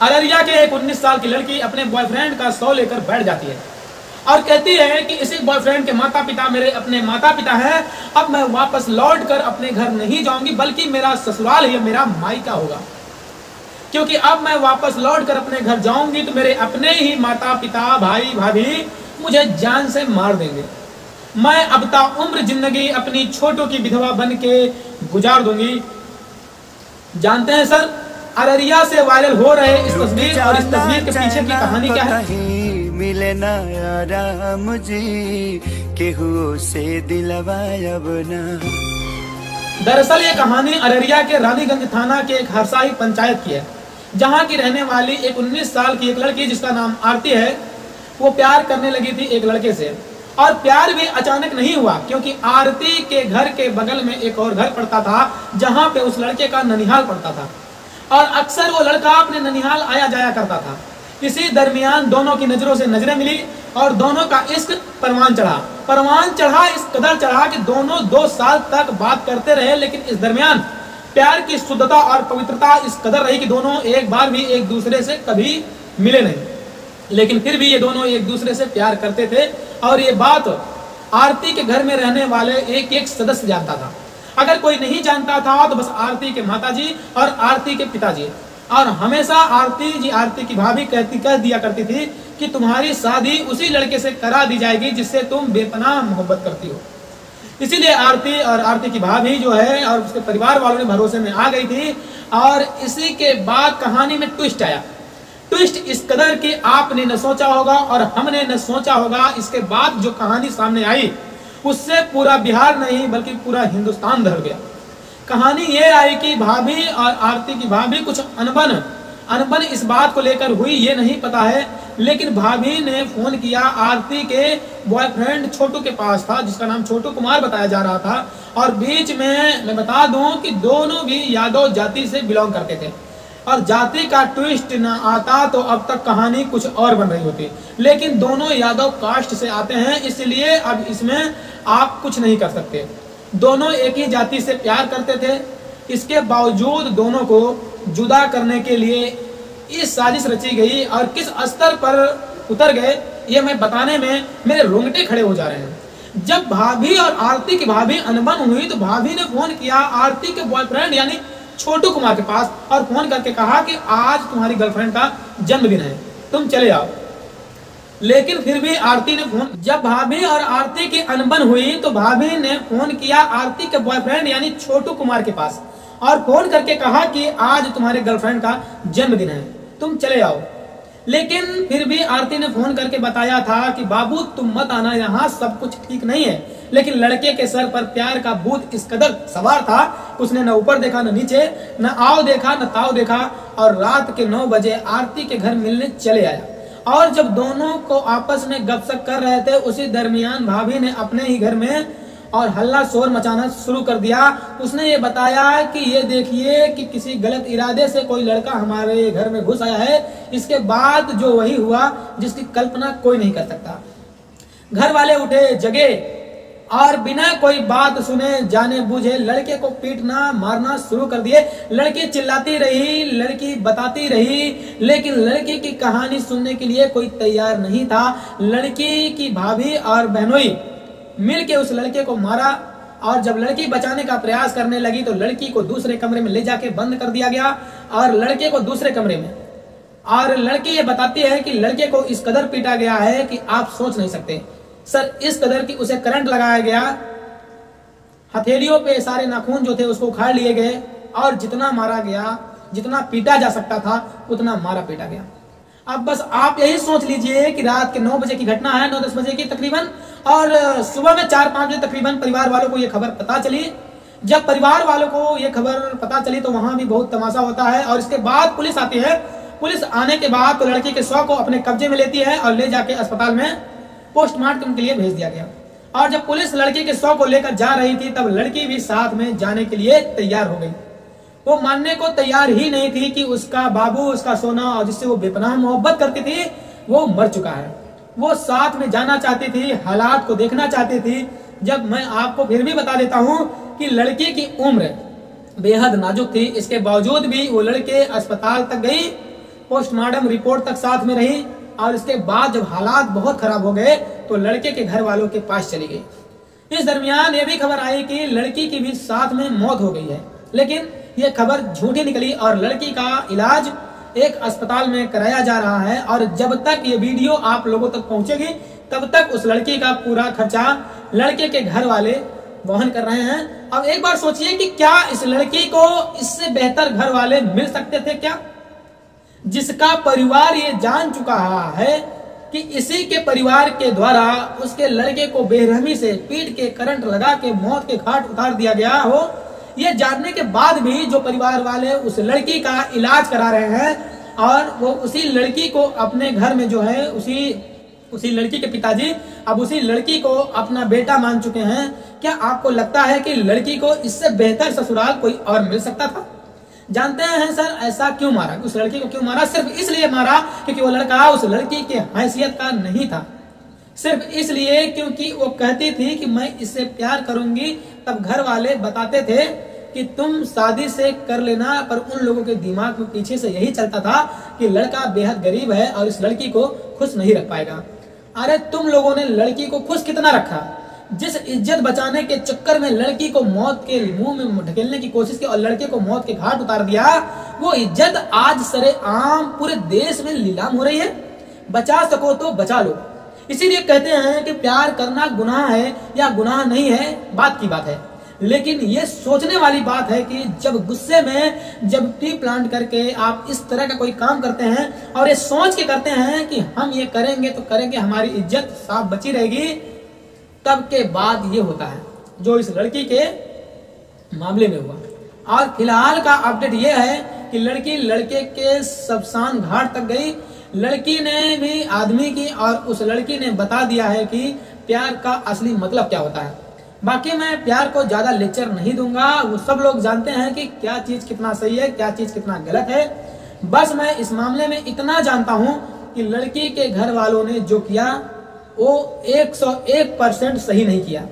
अररिया के एक 19 साल की लड़की अपने बॉयफ्रेंड का शव लेकर बैठ जाती है और कहती है कि इसी बॉयफ्रेंड के माता पिता मेरे अपने माता पिता हैं। अब मैं वापस लौट कर अपने घर नहीं जाऊंगी, बल्कि मेरा ससुराल ही मेरा मायका होगा, क्योंकि अब मैं वापस लौट कर अपने घर जाऊंगी तो मेरे अपने ही माता पिता भाई भाभी मुझे जान से मार देंगे। मैं अब ता उम्र जिंदगी अपनी छोटों की विधवा बन के गुजार दूंगी। जानते हैं सर, अररिया से वायरल हो रहे इस तस्वीर और इस तस्वीर के पीछे की कहानी क्या है? मिले ना यारा मुझे केहू से दिलवाया बना। दरअसल ये कहानी अररिया के रानीगंज थाना के एक हरसाई पंचायत की है, जहां की रहने वाली एक 19 साल की एक लड़की जिसका नाम आरती है, वो प्यार करने लगी थी एक लड़के से। और प्यार भी अचानक नहीं हुआ, क्योंकि आरती के घर के बगल में एक और घर पड़ता था जहां पे उस लड़के का ननिहाल पड़ता था और अक्सर वो लड़का अपने ननिहाल आया जाया करता था। इसी दरमियान दोनों की नजरों से नजरें मिली और दोनों का इश्क परवान चढ़ा इस कदर चढ़ा कि दोनों 2 साल तक बात करते रहे। लेकिन इस दरमियान प्यार की शुद्धता और पवित्रता इस कदर रही कि दोनों एक बार भी एक दूसरे से कभी मिले नहीं, लेकिन फिर भी ये दोनों एक दूसरे से प्यार करते थे। और ये बात आरती के घर में रहने वाले एक एक सदस्य जानता था। अगर कोई नहीं जानता था तो बस आरती के माताजी और आरती के पिताजी। और हमेशा आरती की भाभी कह दिया करती थी कि तुम्हारी शादी उसी लड़के से करा दी जाएगी जिससे तुम बेपनाह मोहब्बत करती हो। इसीलिए आरती और आरती की भाभी जो है और उसके परिवार वालों ने भरोसे में आ गई थी। और इसी के बाद कहानी में ट्विस्ट आया। ट्विस्ट इस कदर कि आपने न सोचा होगा और हमने न सोचा होगा। इसके बाद जो कहानी सामने आई उससे पूरा बिहार नहीं बल्कि पूरा हिंदुस्तान डर गया। कहानी ये आई कि भाभी और आरती की भाभी कुछ अनबन इस बात को लेकर हुई ये नहीं पता है, लेकिन भाभी ने फोन किया आरती के बॉयफ्रेंड छोटू के पास था, जिसका नाम छोटू कुमार बताया जा रहा था। और बीच में मैं बता दूं कि दोनों भी यादव जाति से बिलोंग करते थे और जाति का ट्विस्ट न आता तो अब तक कहानी कुछ और बन रही होती। लेकिन दोनों यादव कास्ट से आते हैं, इसलिए अब इसमें आप कुछ नहीं कर सकते। दोनों एक ही जाति से प्यार करते थे, इसके बावजूद दोनों को जुदा करने के लिए इस साजिश रची गई। और किस स्तर पर उतर गए ये मैं बताने में मेरे रोंगटे खड़े हो जा रहे हैं। जब भाभी और आरती की भाभी अनबन हुई तो भाभी ने फोन किया आरती के बॉयफ्रेंड यानी छोटू कुमार के पास और फोन करके कहा कि आज तुम्हारी गर्लफ्रेंड का जन्मदिन है, तुम चले आओ। लेकिन फिर भी आरती ने फोन, जब भाभी और आरती की अनबन हुई तो भाभी ने फोन किया आरती के बॉयफ्रेंड यानी छोटू कुमार के पास और फोन करके कहा कि आज तुम्हारे गर्लफ्रेंड का जन्मदिन है, तुम चले आओ। लेकिन फिर भी आरती ने फोन करके बताया था कि बाबू तुम मत आना, यहाँ सब कुछ ठीक नहीं है। लेकिन लड़के के सर पर प्यार का भूत इस कदर सवार था, उसने न ऊपर देखा न नीचे, न आओ देखा न ताओ देखा और रात के 9 बजे आरती के घर मिलने चले आया। और जब दोनों को आपस में गपशप कर रहे थे उसी दरमियान भाभी ने अपने ही घर में और हल्ला शोर मचाना शुरू कर दिया। उसने ये बताया कि ये देखिए कि किसी गलत इरादे से कोई लड़का हमारे घर में घुस आया है। इसके बाद जो वही हुआ जिसकी कल्पना कोई नहीं कर सकता। घर वाले उठे जगे और बिना कोई बात सुने जाने बूझे लड़के को पीटना मारना शुरू कर दिए। लड़की चिल्लाती रही, लड़की बताती रही, लेकिन लड़की की कहानी सुनने के लिए कोई तैयार नहीं था। लड़की की भाभी और बहनोई मिलके उस लड़के को मारा और जब लड़की बचाने का प्रयास करने लगी तो लड़की को दूसरे कमरे में ले जाके बंद कर दिया गया और लड़के को दूसरे कमरे में। और लड़की ये बताती है कि लड़के को इस कदर पीटा गया है कि आप सोच नहीं सकते सर, इस कदर की उसे करंट लगाया गया, हथेलियों पे सारे नाखून जो थे उसको उखाड़ लिए गए और जितना मारा गया, जितना पीटा जा सकता था उतना मारा पीटा गया। अब बस आप यही सोच लीजिए कि रात के 9 बजे की घटना है, 9-10 बजे की तकरीबन, और सुबह में 4-5 बजे तकरीबन परिवार वालों को यह खबर पता चली। जब परिवार वालों को यह खबर पता चली तो वहां भी बहुत तमाशा होता है और इसके बाद पुलिस आती है। पुलिस आने के बाद तो लड़की के शव को अपने कब्जे में लेती है और ले जाके अस्पताल में पोस्टमार्टम के लिए भेज दिया गया। और जब पुलिस लड़की के शव को लेकर जा रही थी तब लड़की भी साथ में जाने के लिए तैयार हो गई। वो मानने को तैयार ही नहीं थी कि उसका बाबू, उसका सोना और जिससे वो बेपनाह मोहब्बत करती थी वो मर चुका है। वो साथ में जाना चाहती थी, हालात को देखना चाहती थी। जब मैं आपको फिर भी बता देता हूं कि लड़की की उम्र बेहद नाजुक थी, इसके बावजूद भी वो लड़के अस्पताल तक गई पोस्टमार्टम रिपोर्ट तक साथ में रही और इसके बाद जब हालात बहुत खराब हो गए तो लड़के के घर वालों के पास चली गई। इस दरमियान ये भी खबर आई कि लड़की की भी साथ में मौत हो गई है, लेकिन ये खबर झूठी निकली और लड़की का इलाज एक अस्पताल में कराया जा रहा है। और जब तक ये वीडियो आप लोगों तक पहुंचेगी तब तक उस लड़की का पूरा खर्चा लड़के के घर वाले वहन कर रहे हैं। अब एक बार सोचिए कि क्या इस लड़की को इससे बेहतर घर वाले मिल सकते थे क्या, जिसका परिवार ये जान चुका है कि इसी के परिवार के द्वारा उसके लड़के को बेरहमी से पीट के करंट लगा के मौत के घाट उतार दिया गया हो। ये जानने के बाद भी जो परिवार वाले उस लड़की का इलाज करा रहे हैं और वो उसी लड़की को अपने घर में जो है उसी लड़की के पिताजी अब उसी लड़की को अपना बेटा मान चुके हैं। क्या आपको लगता है कि लड़की को इससे बेहतर ससुराल कोई और मिल सकता था? जानते हैं सर ऐसा क्यों मारा, उस लड़की को क्यों मारा? सिर्फ इसलिए मारा क्योंकि वो लड़का उस लड़की के हैसियत का नहीं था, सिर्फ इसलिए क्योंकि वो कहती थी कि मैं इससे प्यार करूंगी। तब घर वाले बताते थे कि तुम शादी से कर लेना, पर उन लोगों के दिमाग में पीछे से यही चलता था कि लड़का बेहद गरीब है और इस लड़की को खुश नहीं रख पाएगा। अरे तुम लोगों ने लड़की को खुश कितना रखा? जिस इज्जत बचाने के चक्कर में लड़की को मौत के मुंह में ढकेलने की कोशिश की और लड़के को मौत के घाट उतार दिया, वो इज्जत आज सरेआम पूरे देश में नीलाम हो रही है। बचा सको तो बचा लो। इसीलिए कहते हैं कि प्यार करना गुनाह है या गुनाह नहीं है, बात की बात है, लेकिन ये सोचने वाली बात है कि जब गुस्से में जब प्री प्लान करके आप इस तरह का कोई काम करते हैं और ये सोच के करते हैं कि हम ये करेंगे तो करेंगे, हमारी इज्जत साफ बची रहेगी, तब के बाद ये होता है जो इस लड़की के मामले में हुआ। और फिलहाल का अपडेट ये है कि लड़की लड़के के शमशान घाट तक गई। लड़की ने भी आदमी की और उस लड़की ने बता दिया है कि प्यार का असली मतलब क्या होता है। बाकी मैं प्यार को ज्यादा लेक्चर नहीं दूंगा, वो सब लोग जानते हैं कि क्या चीज कितना सही है, क्या चीज कितना गलत है। बस मैं इस मामले में इतना जानता हूं कि लड़की के घर वालों ने जो किया वो 101% सही नहीं किया।